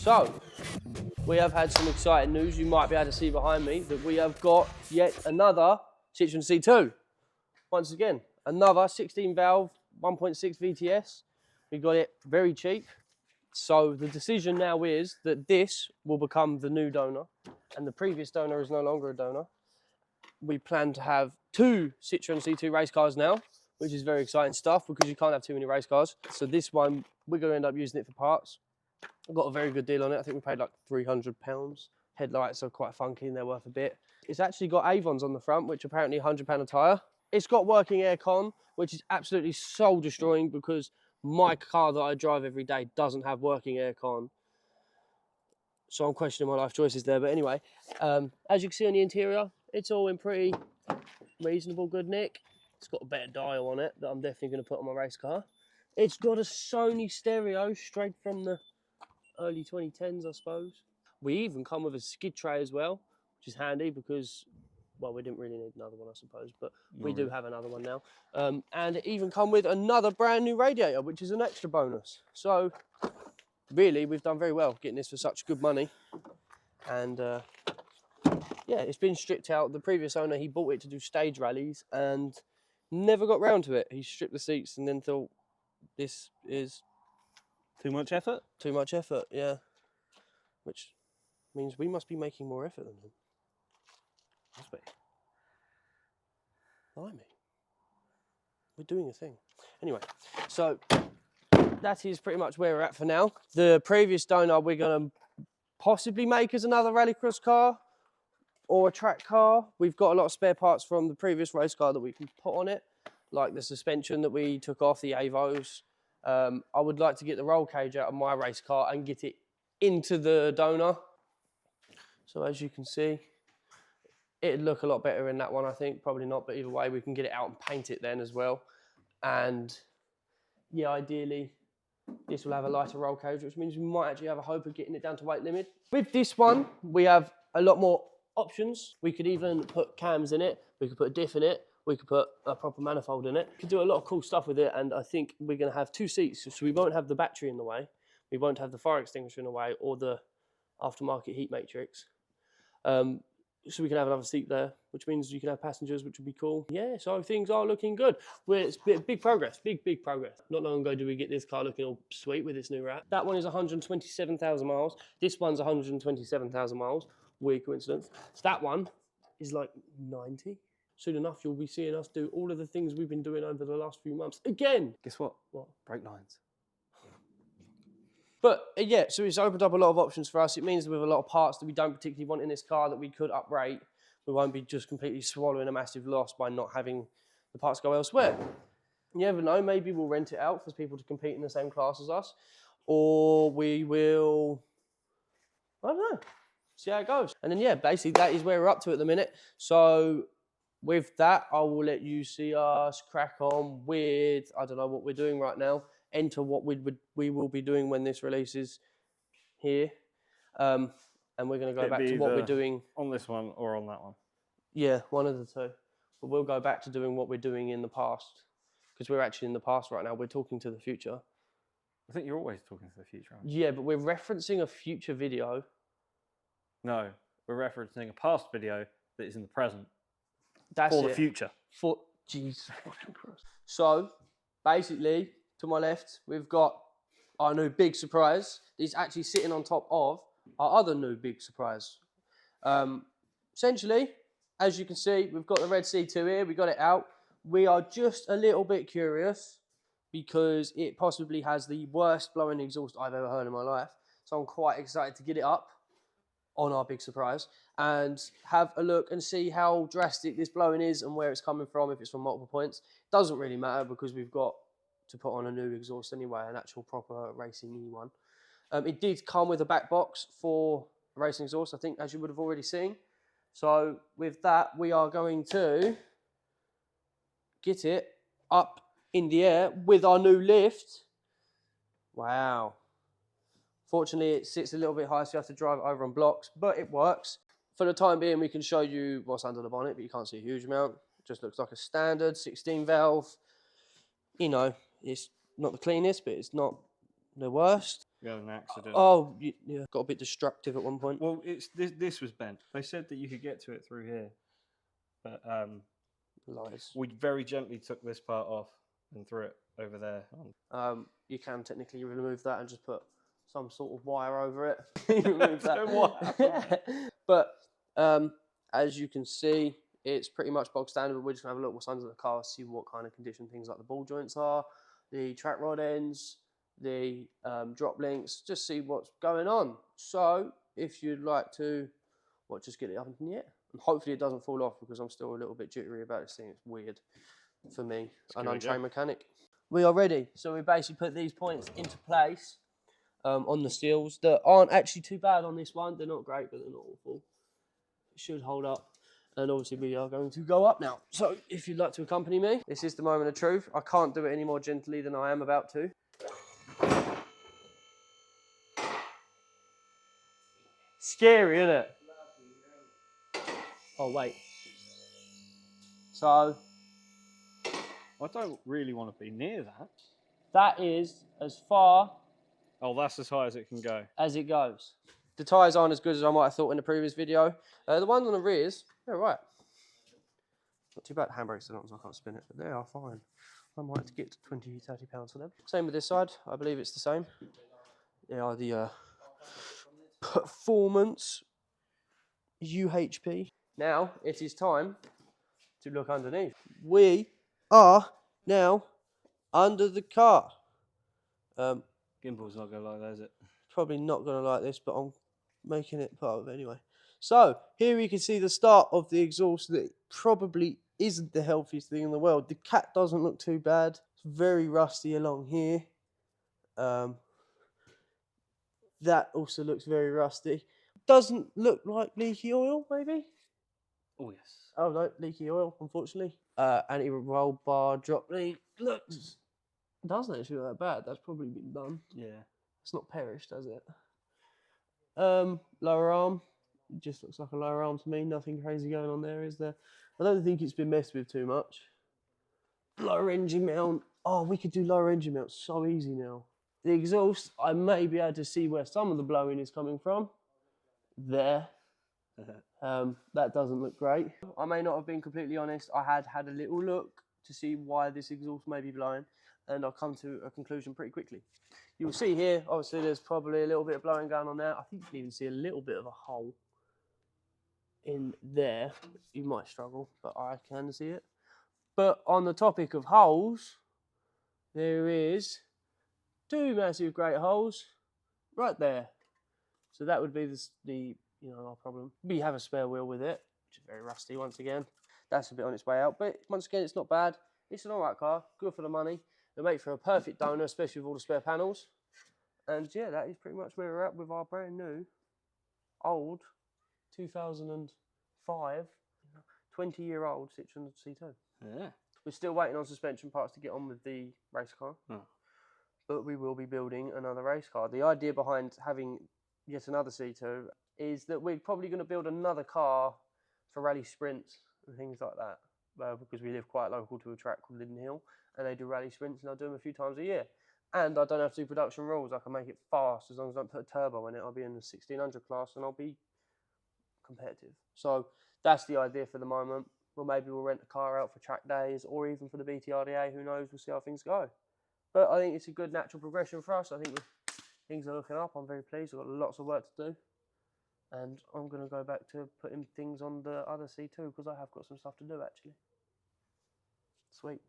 So, we have had some exciting news. You might be able to see behind me that we have got yet another Citroen C2. Once again, another 16 valve, 1.6 VTS. We got it very cheap. So the decision now is that this will become the new donor, and the previous donor is no longer a donor. We plan to have 2 Citroen C2 race cars now, which is very exciting stuff because you can't have too many race cars. So this one, we're going to end up using it for parts. I got a very good deal on it. I think we paid like £300. Headlights are quite funky and they're worth a bit. It's actually got Avons on the front, which are apparently £100 a tyre. It's got working aircon, which is absolutely soul destroying because my car that I drive every day doesn't have working aircon. So I'm questioning my life choices there. But anyway, as you can see on the interior, it's all in pretty reasonable good nick. It's got a better dial on it that I'm definitely going to put on my race car. It's got a Sony stereo straight from the early 2010s, I suppose. We even come with a skid tray as well, which is handy because, well, we didn't really need another one, I suppose, but we do have another one now. And it even come with another brand new radiator, which is an extra bonus. So really, we've done very well getting this for such good money. And yeah, it's been stripped out. The previous owner, he bought it to do stage rallies and never got round to it. He stripped the seats and then thought, this is too much effort? Too much effort, yeah. Which means we must be making more effort than him. Must be. Blimey. We're doing a thing. Anyway, so that is pretty much where we're at for now. The previous donor we're going to possibly make as another rallycross car or a track car. We've got a lot of spare parts from the previous race car that we can put on it, like the suspension that we took off, the Avos. I would like to get the roll cage out of my race car and get it into the donor. So as you can see, it'd look a lot better in that one, I think. Probably not, but either way, we can get it out and paint it then as well. And yeah, ideally, this will have a lighter roll cage, which means we might actually have a hope of getting it down to weight limit. With this one, we have a lot more options. We could even put cams in it. We could put a diff in it. We could put a proper manifold in it. We could do a lot of cool stuff with it, and I think we're going to have 2 seats, so we won't have the battery in the way, we won't have the fire extinguisher in the way, or the aftermarket heat matrix. So we can have another seat there, which means you can have passengers, which would be cool. Yeah, so things are looking good. It's big progress, big progress. Not long ago did we get this car looking all sweet with this new wrap. That one is 127,000 miles. This one's 127,000 miles. Weird coincidence. So that one is like 90. Soon enough, you'll be seeing us do all of the things we've been doing over the last few months again. Guess what? What? Brake lines. But yeah, so it's opened up a lot of options for us. It means that with a lot of parts that we don't particularly want in this car that we could uprate, we won't be just completely swallowing a massive loss by not having the parts go elsewhere. You never know, maybe we'll rent it out for people to compete in the same class as us, or we will, I don't know, see how it goes. And then yeah, basically that is where we're up to at the minute. So with that, I will let you see us crack on with, I don't know what we're doing right now, enter what we will be doing when this releases here. And we're going to go back to what we're doing. On this one or on that one? Yeah, one of the two. But we'll go back to doing what we're doing in the past. Because we're actually in the past right now. We're talking to the future. I think you're always talking to the future, aren't you? Yeah, but we're referencing a future video. No, we're referencing a past video that is in the present. That's for the future. For jeez. So, basically, to my left, we've got our new big surprise. It's actually sitting on top of our other new big surprise. Essentially, as you can see, we've got the red C2 here. We got it out. We are just a little bit curious because it possibly has the worst blowing exhaust I've ever heard in my life. So I'm quite excited to get it up on our big surprise and have a look and see how drastic this blowing is and where it's coming from, if it's from multiple points. Doesn't really matter because we've got to put on a new exhaust anyway, an actual proper racing one. It did come with a back box for a racing exhaust, I think, as you would have already seen. So with that, we are going to get it up in the air with our new lift. Wow. Fortunately, it sits a little bit high, so you have to drive it over on blocks, but it works. For the time being, we can show you what's under the bonnet, but you can't see a huge amount. It just looks like a standard 16 valve. You know, it's not the cleanest, but it's not the worst. You had an accident. Oh, yeah, got a bit destructive at one point. Well, it's this was bent. They said that you could get to it through here, but Lies. we very gently took this part off and threw it over there. You can technically remove that and just put some sort of wire over it. Remove that. Don't know what happened. But as you can see, it's pretty much bog standard. But we're just gonna have a look what's under the car, see what kind of condition things like the ball joints are, the track rod ends, the drop links, just see what's going on. So if you'd like to, just get it up in the air. And hopefully it doesn't fall off because I'm still a little bit jittery about this thing. It's weird for me, an untrained mechanic. We are ready. So we basically put these points into place on the seals that aren't actually too bad on this one. They're not great, but they're not awful. It should hold up. And obviously we are going to go up now. So if you'd like to accompany me, this is the moment of truth. I can't do it any more gently than I am about to. Scary, isn't it? Oh, wait. So I don't really want to be near that. that is as far Oh, that's as high as it can go. as it goes. The tyres aren't as good as I might have thought in the previous video. The ones on the rears, they're right. Not too bad. Handbrakes are not, so I can't spin it, but they are fine. I might have to get 20, 30 pounds for them. Same with this side. I believe it's the same. They are the Performance UHP. Now it is time to look underneath. We are now under the car. Gimbal's not going to like that, is it? Probably not going to like this, but I'm making it part of it anyway. So here you can see the start of the exhaust that probably isn't the healthiest thing in the world. The cat doesn't look too bad. It's very rusty along here. That also looks very rusty. Doesn't look like leaky oil, maybe? Oh, yes. Oh no, leaky oil, unfortunately. Anti-roll bar drop link. Looks, doesn't actually look that bad. That's probably been done. Yeah. It's not perished, does it? Lower arm. It just looks like a lower arm to me. Nothing crazy going on there, is there? I don't think it's been messed with too much. Lower engine mount. Oh, we could do lower engine mount so easy now. The exhaust, I may be able to see where some of the blowing is coming from. There. That doesn't look great. I may not have been completely honest. I had a little look to see why this exhaust may be blowing, and I'll come to a conclusion pretty quickly. You'll see here, obviously there's probably a little bit of blowing going on there. I think you can even see a little bit of a hole in there. You might struggle, but I can see it. But on the topic of holes, there is two massive great holes right there. So that would be our problem. We have a spare wheel with it, which is very rusty once again. That's a bit on its way out, but once again, it's not bad. It's an alright car, good for the money. It'll make for a perfect donor, especially with all the spare panels. And yeah, that is pretty much where we're at with our brand new, old, 2005, 20-year-old Citroen C2. Yeah. We're still waiting on suspension parts to get on with the race car. Oh. But we will be building another race car. The idea behind having yet another C2 is that we're probably going to build another car for rally sprints and things like that. Because we live quite local to a track called Linden Hill, and they do rally sprints, and I'll do them a few times a year. And I don't have to do production rules. I can make it fast as long as I don't put a turbo in it. I'll be in the 1600 class, and I'll be competitive. So that's the idea for the moment. Well, maybe we'll rent a car out for track days, or even for the BTRDA. Who knows? We'll see how things go. But I think it's a good natural progression for us. I think things are looking up. I'm very pleased. I've got lots of work to do. And I'm going to go back to putting things on the other C2 because I have got some stuff to do, actually. Sweet.